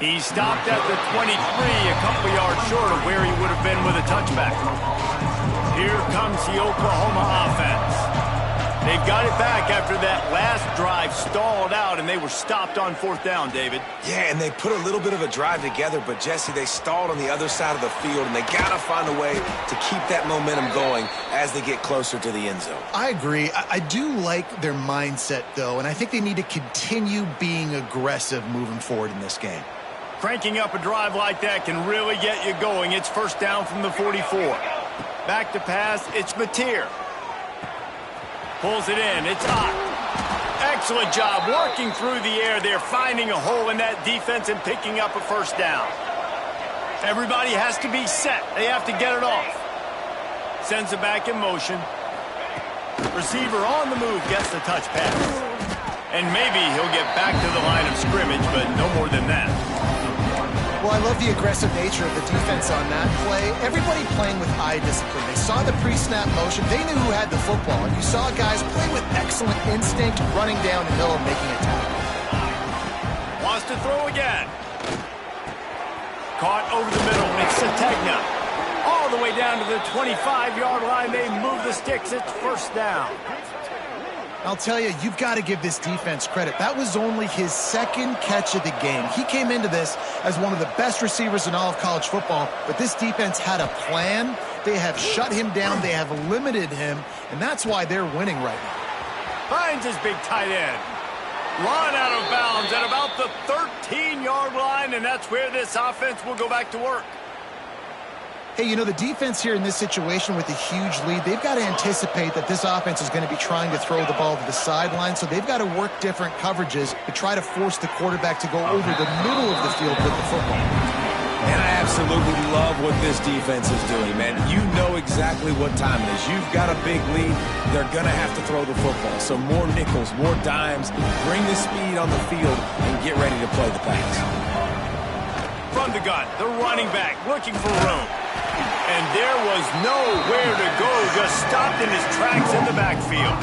[SPEAKER 1] He stopped at the 23, a couple yards short of where he would have been with a touchback. Here comes the Oklahoma offense. They've got it back after that last drive stalled out, and they were stopped on 4th down, David.
[SPEAKER 2] Yeah, and they put a little bit of a drive together, but, Jesse, they stalled on the other side of the field, and they got to find a way to keep that momentum going as they get closer to the end zone.
[SPEAKER 3] I agree. I do like their mindset, though, and I think they need to continue being aggressive moving forward in this game.
[SPEAKER 1] Cranking up a drive like that can really get you going. It's first down from the 44. Back to pass, it's Mateer. Pulls it in, it's Ott. Excellent job working through the air there, finding a hole in that defense and picking up a first down. Everybody has to be set. They have to get it off. Sends it back in motion. Receiver on the move gets the touch pass. And maybe he'll get back to the line of scrimmage, but no more than that.
[SPEAKER 3] Well, I love the aggressive nature of the defense on that play. Everybody playing with eye discipline. They saw the pre-snap motion. They knew who had the football. And you saw guys play with excellent instinct, running down the hill and making a tackle.
[SPEAKER 1] Wants to throw again. Caught over the middle. It's Sategna. All the way down to the 25-yard line. They move the sticks. It's first down.
[SPEAKER 3] I'll tell you, you've got to give this defense credit. That was only his second catch of the game. He came into this as one of the best receivers in all of college football, but this defense had a plan. They have shut him down. They have limited him, and that's why they're winning right now.
[SPEAKER 1] Finds his big tight end. Run out of bounds at about the 13-yard line, and that's where this offense will go back to work.
[SPEAKER 3] Hey, you know, the defense here in this situation with a huge lead, they've got to anticipate that this offense is going to be trying to throw the ball to the sideline, so they've got to work different coverages to try to force the quarterback to go over the middle of the field with the football.
[SPEAKER 2] And I absolutely love what this defense is doing, man. You know exactly what time it is. You've got a big lead. They're going to have to throw the football. So more nickels, more dimes, bring the speed on the field, and get ready to play the pass.
[SPEAKER 1] From the gun, the running back looking for room. And there was nowhere to go, just stopped in his tracks in the backfield.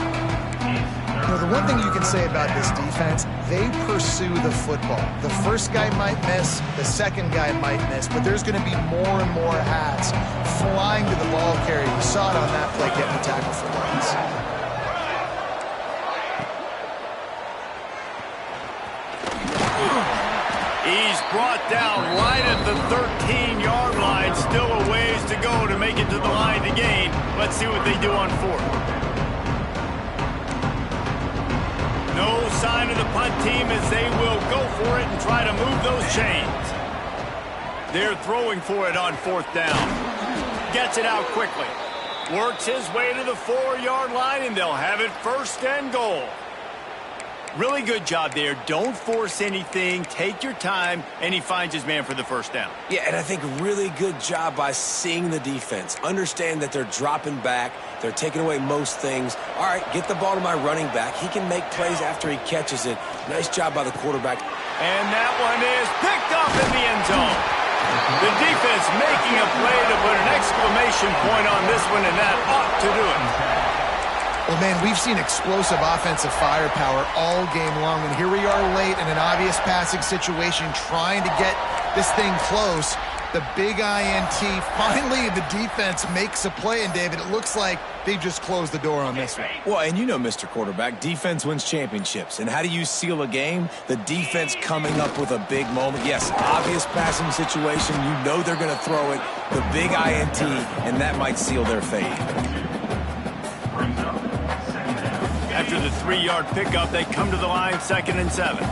[SPEAKER 3] You know, the one thing you can say about this defense, they pursue the football. The first guy might miss, the second guy might miss, but there's going to be more and more hats flying to the ball carrier. You saw it on that play getting the tackle for loss.
[SPEAKER 1] He's brought down right at the 13-yard line. Still a ways to go to make it to the line to gain. Let's see what they do on fourth. No sign of the punt team as they will go for it and try to move those chains. They're throwing for it on fourth down. Gets it out quickly. Works his way to the 4-yard line, and they'll have it first and goal. Really good job there. Don't force anything. Take your time, and he finds his man for the first down.
[SPEAKER 2] Yeah, and I think really good job by seeing the defense. Understand that they're dropping back. They're taking away most things. All right, get the ball to my running back. He can make plays after he catches it. Nice job by the quarterback.
[SPEAKER 1] And that one is picked up in the end zone. The defense making a play to put an exclamation point on this one, and that ought to do it.
[SPEAKER 3] Well, man, we've seen explosive offensive firepower all game long, and here we are late in an obvious passing situation trying to get this thing close. The big INT, finally the defense makes a play, and David, it looks like they just closed the door on this one.
[SPEAKER 2] Well, and you know, Mr. Quarterback, defense wins championships. And how do you seal a game? The defense coming up with a big moment. Yes, obvious passing situation. You know they're going to throw it. The big INT, and that might seal their fate.
[SPEAKER 1] After the 3-yard pickup, they come to the line 2nd and 7.